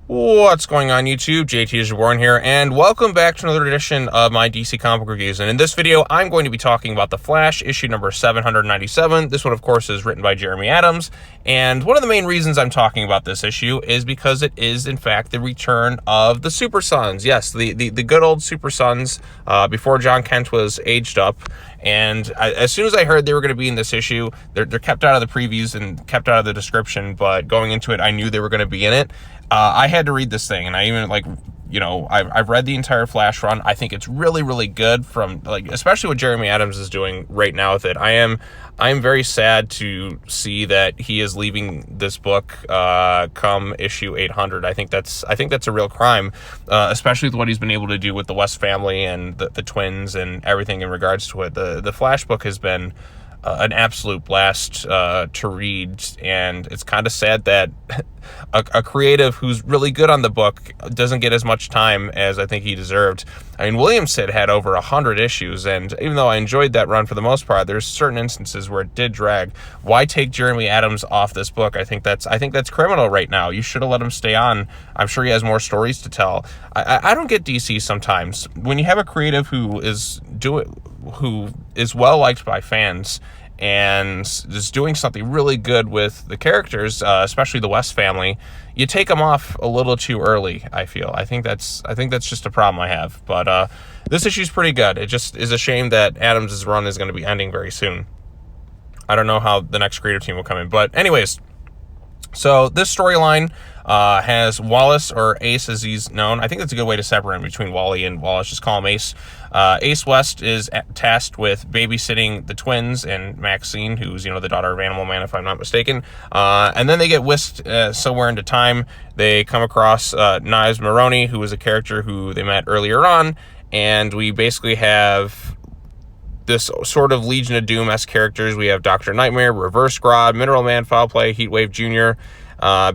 What's going on, YouTube? JT is Reborn here, and welcome back to another edition of my DC comic reviews. And in this video, I'm going to be talking about The Flash, issue number 797. This one, of course, is written by Jeremy Adams. And one of the main reasons I'm talking about this issue is because it is, in fact, the return of the Super Sons. Yes, the good old Super Sons, before John Kent was aged up. And as soon as I heard they were going to be in this issue, they're kept out of the previews and kept out of the description, but going into it, I knew they were going to be in it. I had to read this thing, and I even, I've read the entire Flash run. I think it's really, really good, especially what Jeremy Adams is doing right now with it. I am very sad to see that he is leaving this book come issue 800. I think that's a real crime, especially with what he's been able to do with the West family and the twins and everything in regards to it. The Flash book has been an absolute blast to read, and it's kind of sad that a creative who's really good on the book doesn't get as much time as I think he deserved. I mean, Williamson had over 100 issues, and even though I enjoyed that run for the most part, there's certain instances where it did drag. Why take Jeremy Adams off this book? I think that's criminal right now. You should have let him stay on. I'm sure he has more stories to tell. I don't get DC sometimes. When you have a creative who is well liked by fans and is doing something really good with the characters, especially the West family, you take them off a little too early, I feel. I think that's just a problem I have. But this issue's pretty good. It just is a shame that Adams' run is going to be ending very soon. I don't know how the next creative team will come in. But anyways, so this storyline has Wallace, or Ace as he's known. I think that's a good way to separate him between Wally and Wallace. Just call him Ace. Ace West is tasked with babysitting the twins and Maxine, who's, the daughter of Animal Man, if I'm not mistaken. And then they get whisked somewhere into time. They come across Knives Maroney, who is a character who they met earlier on. And we basically have this sort of Legion of Doom-esque characters. We have Dr. Nightmare, Reverse Grodd, Mineral Man, Foul Play, Heatwave Jr.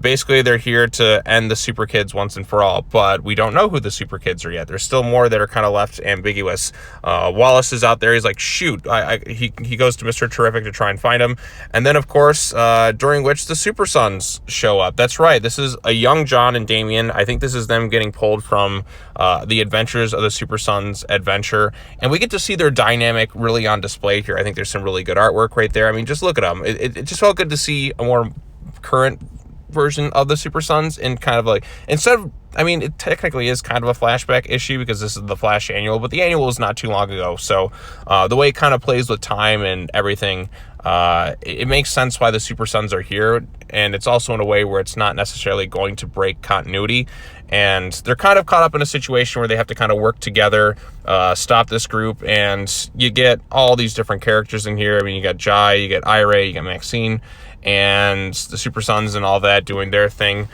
Basically, they're here to end the Super Kids once and for all, but we don't know who the Super Kids are yet. There's still more that are kind of left ambiguous. Wallace is out there. He's like, shoot. He goes to Mr. Terrific to try and find him. And then, of course, during which the Super Sons show up. That's right. This is a young John and Damian. I think this is them getting pulled from the Adventures of the Super Sons adventure. And we get to see their dynamic really on display here. I think there's some really good artwork right there. I mean, just look at them. It just felt good to see a more current version of the Super Sons, and kind of like, instead of, I mean, it technically is kind of a flashback issue because this is the Flash annual, but the annual was not too long ago. So the way it kind of plays with time and everything, it makes sense why the Super Sons are here. And it's also in a way where it's not necessarily going to break continuity. And they're kind of caught up in a situation where they have to kind of work together, stop this group. And you get all these different characters in here. I mean, you got Jai, you got Irey, you got Maxine, and the Super Sons and all that doing their thing.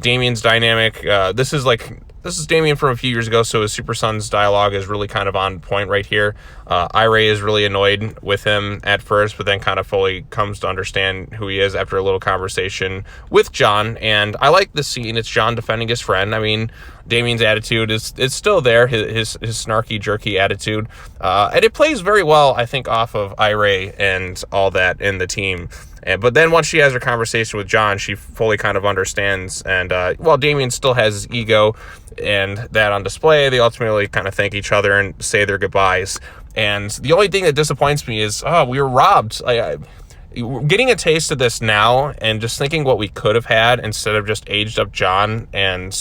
Damian's dynamic. This is Damian from a few years ago, so his Super Sons dialogue is really kind of on point right here. Irey is really annoyed with him at first, but then kind of fully comes to understand who he is after a little conversation with John. And I like this scene. It's John defending his friend. I mean, Damian's attitude is still there, his snarky, jerky attitude. And it plays very well, I think, off of Irey and all that in the team. But then once she has her conversation with John, she fully kind of understands. And while Damian still has his ego and that on display, they ultimately kind of thank each other and say their goodbyes. And the only thing that disappoints me is, we were robbed. Getting a taste of this now and just thinking what we could have had instead of just aged up John and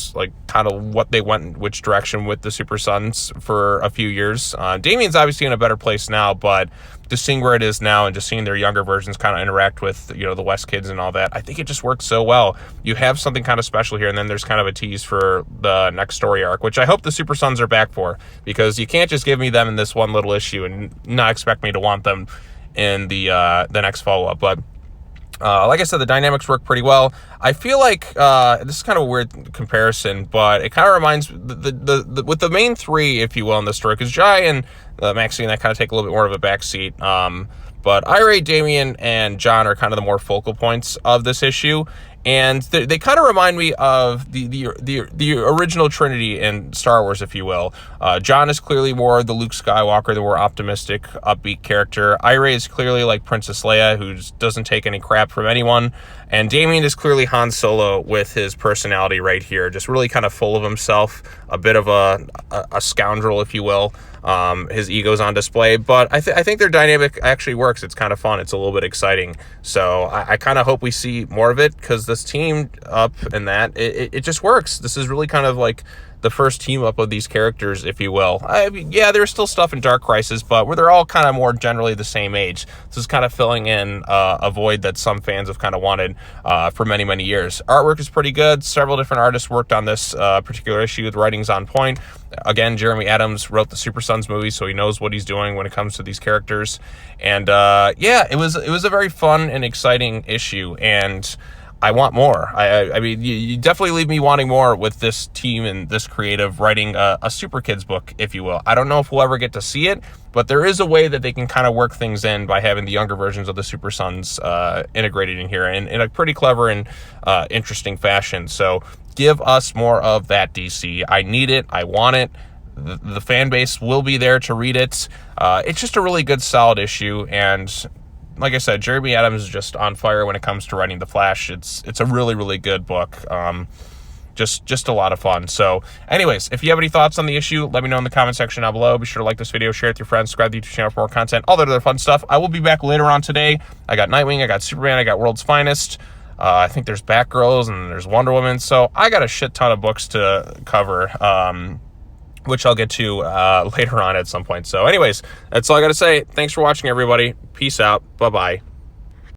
kind of what they went which direction with the Super Sons for a few years. Damian's obviously in a better place now, but just seeing where it is now and just seeing their younger versions kind of interact with, the West kids and all that, I think it just works so well. You have something kind of special here, and then there's kind of a tease for the next story arc, which I hope the Super Sons are back for, because you can't just give me them in this one little issue and not expect me to want them in the next follow-up. But like I said, the dynamics work pretty well. I feel like this is kind of a weird comparison, but it kind of reminds with the main three, if you will, in the story, because Jai and Maxine, that kind of take a little bit more of a backseat. But Irey, Damian, and John are kind of the more focal points of this issue. And they kind of remind me of the original Trinity in Star Wars, if you will. John is clearly more the Luke Skywalker, the more optimistic, upbeat character. Irey is clearly like Princess Leia, who doesn't take any crap from anyone. And Damien is clearly Han Solo with his personality right here, just really kind of full of himself, a bit of a scoundrel, if you will. His ego's on display, but I think their dynamic actually works. It's kind of fun. It's a little bit exciting. So I kind of hope we see more of it, because this team up and that, it just works. This is really kind of like the first team up of these characters, if you will. I mean, yeah, there's still stuff in Dark Crisis, but where they're all kind of more generally the same age. This is kind of filling in a void that some fans have kind of wanted for many, many years. Artwork is pretty good. Several different artists worked on this particular issue. The writing's on point. Again, Jeremy Adams wrote the Super Sons movie, so he knows what he's doing when it comes to these characters. And yeah, it was a very fun and exciting issue, and I want more. I mean, you definitely leave me wanting more with this team and this creative writing a Super Kids book, if you will. I don't know if we'll ever get to see it, but there is a way that they can kind of work things in by having the younger versions of the Super Sons integrated in here in a pretty clever and interesting fashion. So give us more of that, DC. I need it. I want it. The fan base will be there to read it. It's just a really good, solid issue, and like I said, Jeremy Adams is just on fire when it comes to writing The Flash. It's a really, really good book. Just a lot of fun. So anyways, if you have any thoughts on the issue, let me know in the comment section down below. Be sure to like this video, share it with your friends, subscribe to the YouTube channel for more content, all that other fun stuff. I will be back later on today. I got Nightwing, I got Superman, I got World's Finest. I think there's Batgirls and there's Wonder Woman. So I got a shit ton of books to cover, which I'll get to later on at some point. So anyways, that's all I got to say. Thanks for watching, everybody. Peace out. Bye-bye.